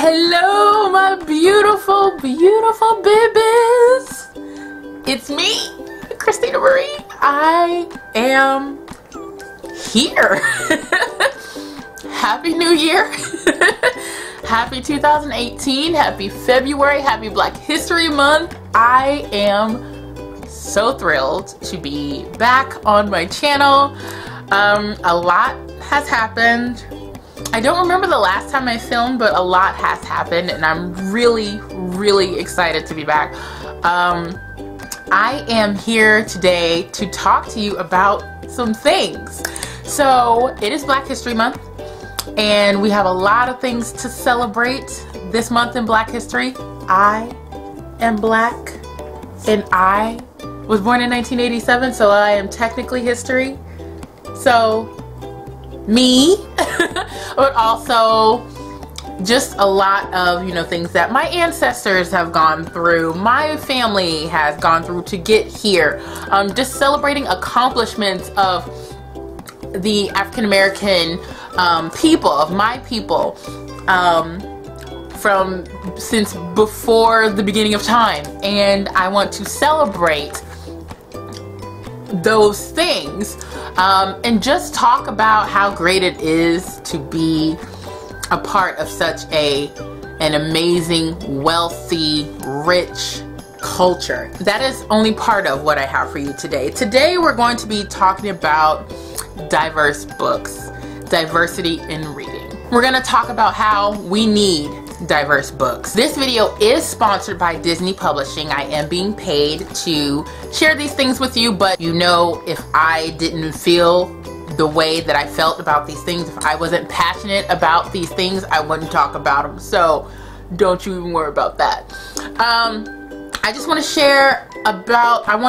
Hello, my beautiful, beautiful babies. It's me, Christina Marie. I am here. Happy New Year. Happy 2018. Happy February. Happy Black History Month. I am so thrilled to be back on my channel. A lot has happened. I don't remember the last time I filmed, but a lot has happened and I'm really excited to be back. I am here today to talk to you about some things. So it is Black History Month and we have a lot of things to celebrate this month in Black History. I am Black and I was born in 1987, so I am technically history. So me, but also just a lot of, things that my ancestors have gone through, my family has gone through to get here. Just celebrating accomplishments of the African American people, of my people, from since before the beginning of time. And I want to celebrate those things and just talk about how great it is to be a part of such an amazing, wealthy, rich culture. That is only part of what I have for you today. Today we're going to be talking about diverse books, diversity in reading. We're going to talk about how we need diverse books. This video is sponsored by Disney Publishing. I am being paid to share these things with you, but if I didn't feel the way that I felt about these things, if I wasn't passionate about these things, I wouldn't talk about them. So don't you even worry about that. I just want to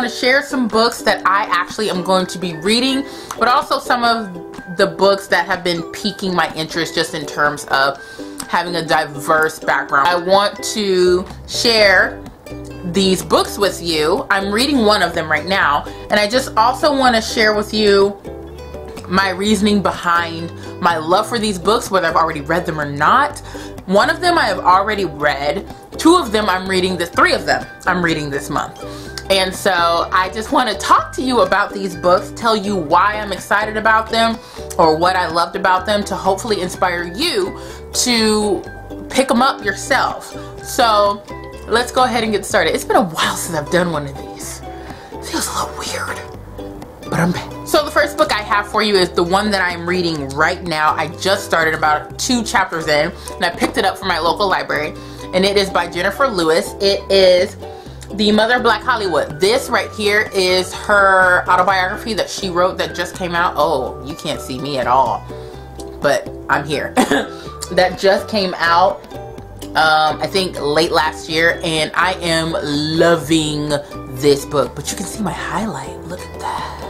share some books that I actually am going to be reading, but also some of the books that have been piquing my interest just in terms of having a diverse background. I want to share these books with you. I'm reading one of them right now, and I just also want to share with you my reasoning behind my love for these books, whether I've already read them or not. One of them I have already read. Two of them I'm reading. Three of them I'm reading this month. And so I just want to talk to you about these books, tell you why I'm excited about them or what I loved about them, to hopefully inspire you to pick them up yourself. So let's go ahead and get started. It's been a while since I've done one of these. It feels a little weird, but I'm back. So the first book I have for you is the one that I'm reading right now. I just started about 2 chapters in, and I picked it up from my local library, and it is by Jennifer Lewis. It is The Mother of Black Hollywood. This right here is her autobiography that she wrote that just came out. Oh, you can't see me at all, but I'm here. That just came out, I think late last year, and I am loving this book. But you can see my highlight. Look at that.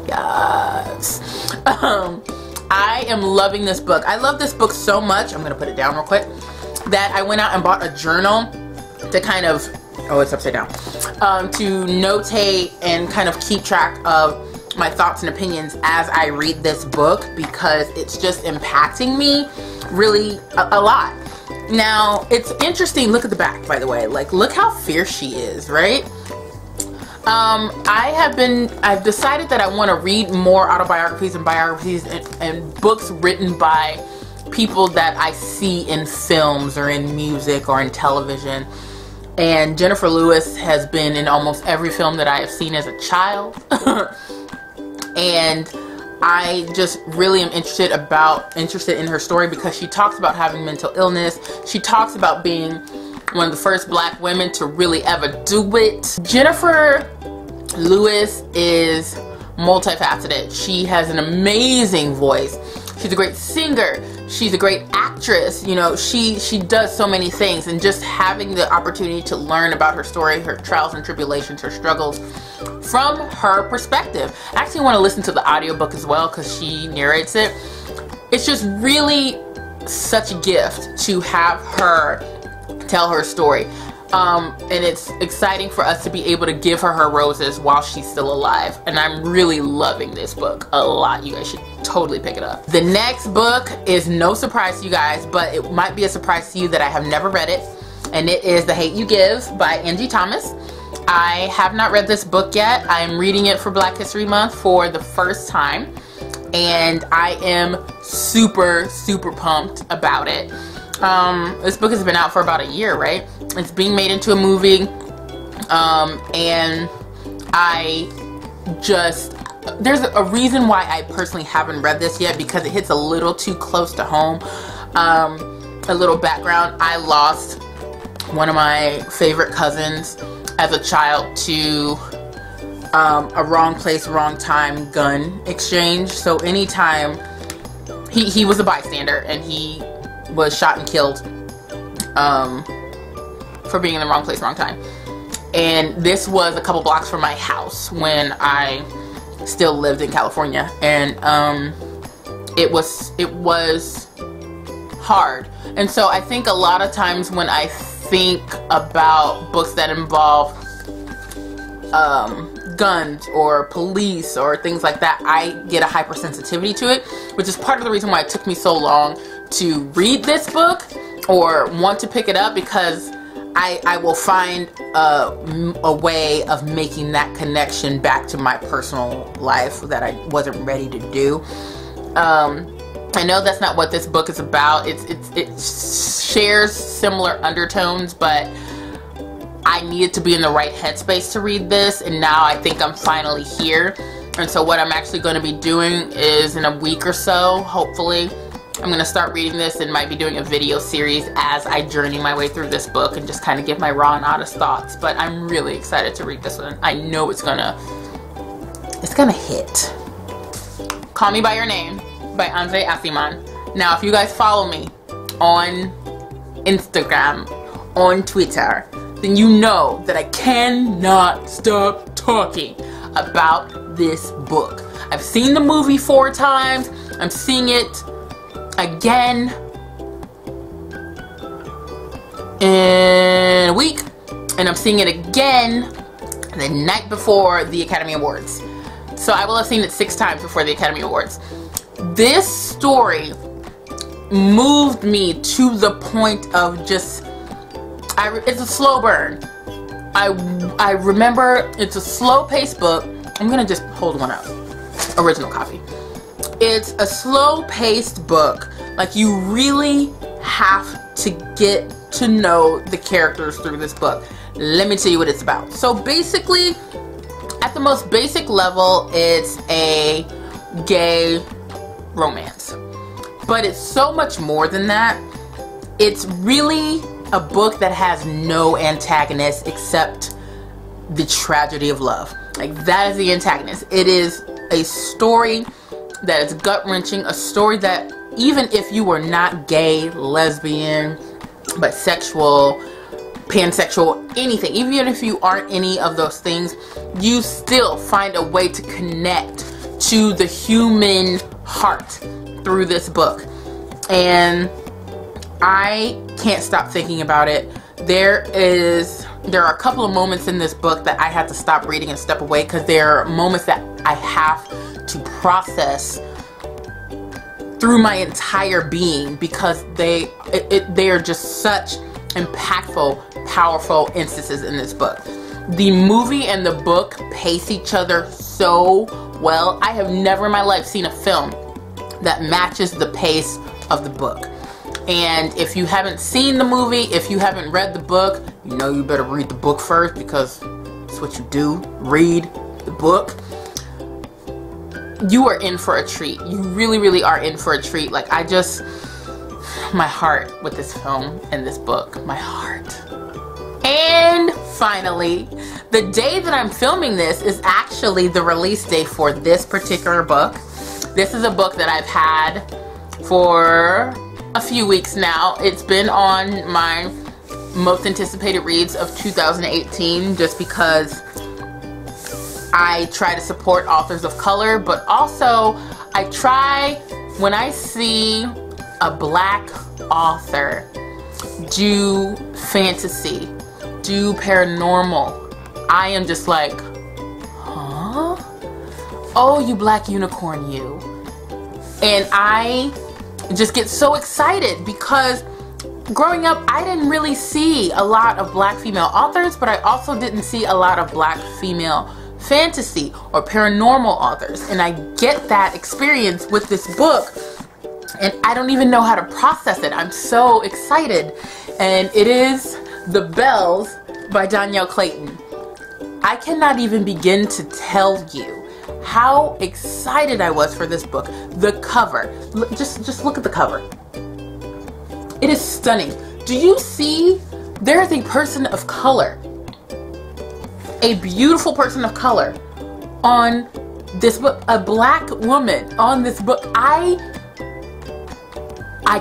Yes. I am loving this book. I love this book so much. I'm going to put it down real quick. That I went out and bought a journal to kind of, oh, it's upside down, to notate and kind of keep track of my thoughts and opinions as I read this book, because it's just impacting me really a lot. Now, it's interesting. Look at the back, by the way. Like, look how fierce she is, right? I've decided that I want to read more autobiographies and biographies and books written by people that I see in films or in music or in television. And Jennifer Lewis has been in almost every film that I have seen as a child. And I just really am interested in her story, because she talks about having mental illness. She talks about being one of the first Black women to really ever do it. Jennifer Lewis is multifaceted. She has an amazing voice. She's a great singer. She's a great actress. She does so many things, and just having the opportunity to learn about her story, her trials and tribulations, her struggles from her perspective. I actually want to listen to the audiobook as well, because she narrates it. It's just really such a gift to have her tell her story. And it's exciting for us to be able to give her roses while she's still alive. And I'm really loving this book a lot. You guys should totally pick it up. The next book is no surprise to you guys, but it might be a surprise to you that I have never read it, and it is The Hate U Give by Angie Thomas. I have not read this book yet. I am reading it for Black History Month for the first time, and I am super, super pumped about it. This book has been out for about a year, right? It's being made into a movie, and there's a reason why I personally haven't read this yet, because it hits a little too close to home. A little background: I lost one of my favorite cousins as a child to a wrong place, wrong time gun exchange. So anytime he was a bystander, and he was shot and killed for being in the wrong place, wrong time. And this was a couple blocks from my house when I still lived in California, and it was hard. And so I think a lot of times when I think about books that involve guns or police or things like that, I get a hypersensitivity to it, which is part of the reason why it took me so long to read this book or want to pick it up, because I will find a way of making that connection back to my personal life that I wasn't ready to do. I know that's not what this book is about. It shares similar undertones, but I needed to be in the right headspace to read this, and now I think I'm finally here. And so what I'm actually going to be doing is, in a week or so, hopefully, I'm going to start reading this and might be doing a video series as I journey my way through this book and just kind of give my raw and honest thoughts. But I'm really excited to read this one. I know it's gonna hit. Call Me By Your Name by Andre Asiman. Now, if you guys follow me on Instagram, on Twitter, then you know that I cannot stop talking about this book. I've seen the movie 4 times. I'm seeing it again in a week, and I'm seeing it again the night before the Academy Awards. So I will have seen it 6 times before the Academy Awards. This story moved me to the point of just, it's a slow burn. I remember it's a slow-paced book. I'm gonna just hold one up. Original copy. It's a slow-paced book. Like, you really have to get to know the characters through this book. Let me tell you what it's about. So basically, at the most basic level, it's a gay romance. But it's so much more than that. It's really a book that has no antagonist except the tragedy of love. Like, that is the antagonist. It is a story that is gut-wrenching, a story that even if you were not gay, lesbian, bisexual, pansexual, anything, even if you aren't any of those things, you still find a way to connect to the human heart through this book. And I can't stop thinking about it. There are a couple of moments in this book that I had to stop reading and step away, because there are moments that I have to process through my entire being, because they are just such impactful, powerful instances in this book. The movie and the book pace each other so well. I have never in my life seen a film that matches the pace of the book. And if you haven't seen the movie, if you haven't read the book, you know you better read the book first, because it's what you do. Read the book. You are in for a treat. You really, really are in for a treat. Like, my heart with this film and this book. My heart. And finally, the day that I'm filming this is actually the release day for this particular book. This is a book that I've had for a few weeks now. It's been on my most anticipated reads of 2018, just because I try to support authors of color, but also I try, when I see a Black author do fantasy, do paranormal, I am just like, huh? Oh, you Black unicorn, you. And I just get so excited because growing up, I didn't really see a lot of black female authors, but I also didn't see a lot of black female fantasy or paranormal authors. And I get that experience with this book, and I don't even know how to process it. I'm so excited. And it is The Bells by Dhonielle Clayton. I cannot even begin to tell you how excited I was for this book. The cover, just look at the cover. It is stunning. Do you see? There is a person of color, a beautiful person of color on this book, a black woman on this book. I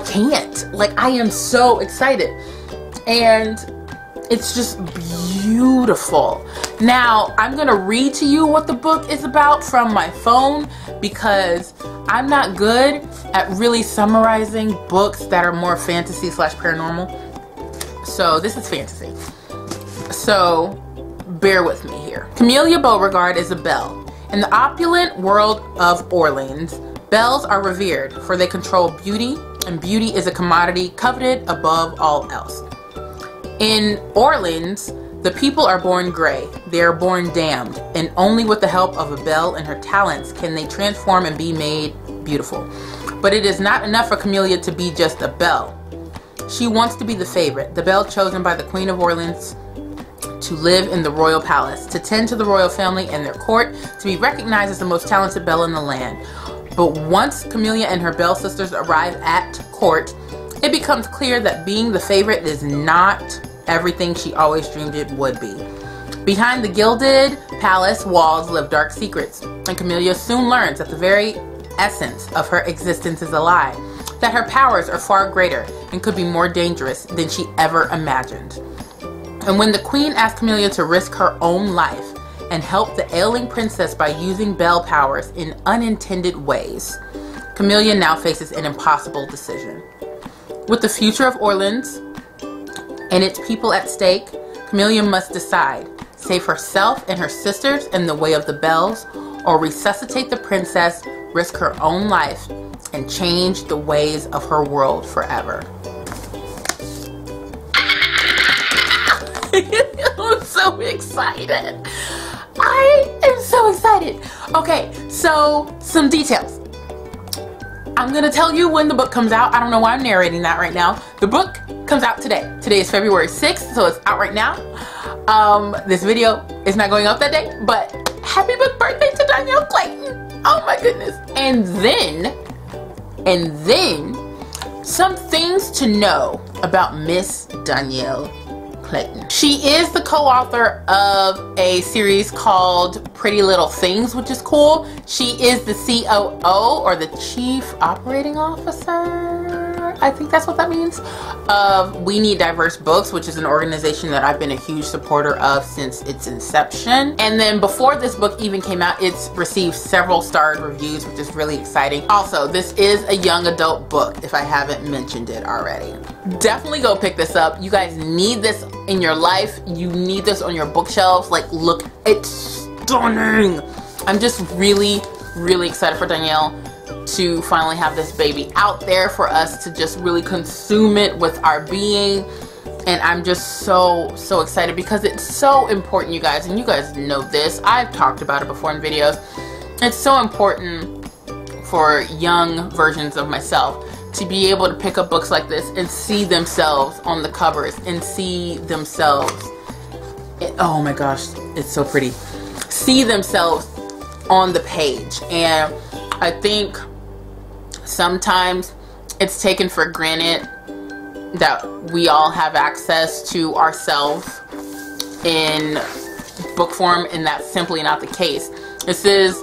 can't. Like, I am so excited. And it's just beautiful. Now, I'm gonna read to you what the book is about from my phone because I'm not good at really summarizing books that are more fantasy / paranormal. So this is fantasy. So bear with me here. Camellia Beauregard is a belle. In the opulent world of Orleans, belles are revered for they control beauty, and beauty is a commodity coveted above all else. In Orleans, the people are born gray, they are born damned, and only with the help of a belle and her talents can they transform and be made beautiful. But it is not enough for Camellia to be just a belle. She wants to be the favorite, the belle chosen by the Queen of Orleans to live in the royal palace, to tend to the royal family and their court, to be recognized as the most talented belle in the land. But once Camellia and her belle sisters arrive at court, it becomes clear that being the favorite is not everything she always dreamed it would be. Behind the gilded palace walls live dark secrets, and Camellia soon learns that the very essence of her existence is a lie, that her powers are far greater and could be more dangerous than she ever imagined. And when the queen asks Camellia to risk her own life and help the ailing princess by using belle powers in unintended ways, Camellia now faces an impossible decision. With the future of Orleans and its people at stake, Camellia must decide: save herself and her sisters in the way of the belles, or resuscitate the princess, risk her own life, and change the ways of her world forever. I'm so excited. I am so excited. Okay, so some details. I'm gonna tell you when the book comes out. I don't know why I'm narrating that right now. The book comes out today. Today is February 6th, so it's out right now. This video is not going up that day, but happy book birthday to Dhonielle Clayton. Oh my goodness. And then some things to know about Miss Dhonielle Clayton. She is the co-author of a series called Pretty Little Things, which is cool. She is the COO, or the Chief Operating Officer, I think that's what that means, of We Need Diverse Books, which is an organization that I've been a huge supporter of since its inception. And then before this book even came out, it's received several starred reviews, which is really exciting. Also, this is a young adult book, if I haven't mentioned it already. Definitely go pick this up. You guys need this in your life. You need this on your bookshelves. Like, look, it's stunning. I'm just really excited for Dhonielle to finally have this baby out there for us to just really consume it with our being. And I'm just so excited because it's so important, you guys, and you guys know this. I've talked about it before in videos. It's so important for young versions of myself to be able to pick up books like this and see themselves on the covers and see themselves, oh my gosh, it's so pretty, see themselves on the page. And I think sometimes it's taken for granted that we all have access to ourselves in book form, and that's simply not the case. This is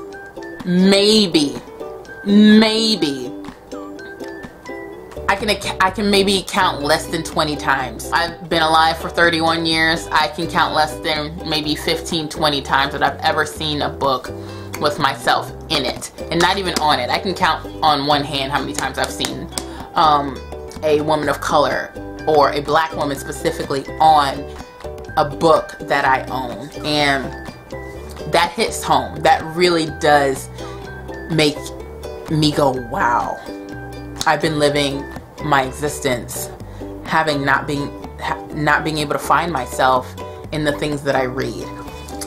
maybe I can maybe count less than 20 times. I've been alive for 31 years. I can count less than maybe 15, 20 times that I've ever seen a book with myself in it, and not even on it. I can count on one hand how many times I've seen a woman of color, or a black woman specifically, on a book that I own. And that hits home. That really does make me go, wow, I've been living my existence having not being able to find myself in the things that I read.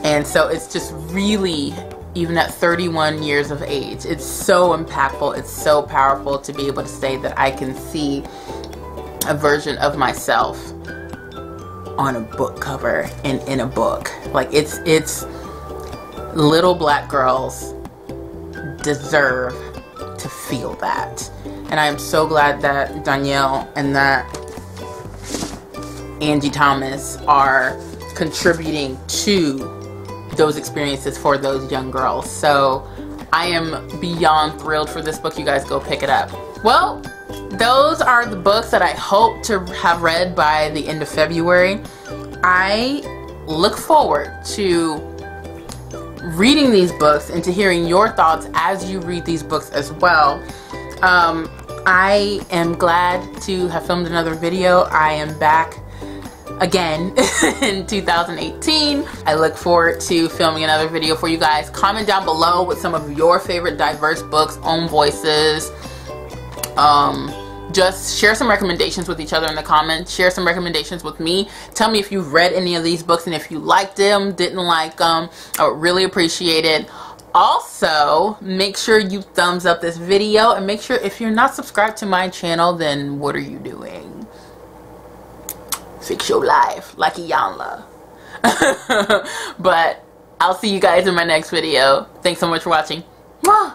And so it's just really, even at 31 years of age, it's so impactful, it's so powerful to be able to say that I can see a version of myself on a book cover and in a book. Like it's little black girls deserve to feel that. And I am so glad that Dhonielle and that Angie Thomas are contributing to those experiences for those young girls. So I am beyond thrilled for this book. You guys go pick it up. Well, those are the books that I hope to have read by the end of February. I look forward to reading these books and to hearing your thoughts as you read these books as well. I am glad to have filmed another video. I am back again in 2018. I look forward to filming another video for you guys. Comment down below with some of your favorite diverse books, own voices. Just share some recommendations with each other in the comments. Share some recommendations with me. Tell me if you've read any of these books and if you liked them, didn't like them. I would really appreciate it. Also, make sure you thumbs up this video, and make sure if you're not subscribed to my channel, then what are you doing? Fix your life like Iyanla. But I'll see you guys in my next video. Thanks so much for watching. Bye.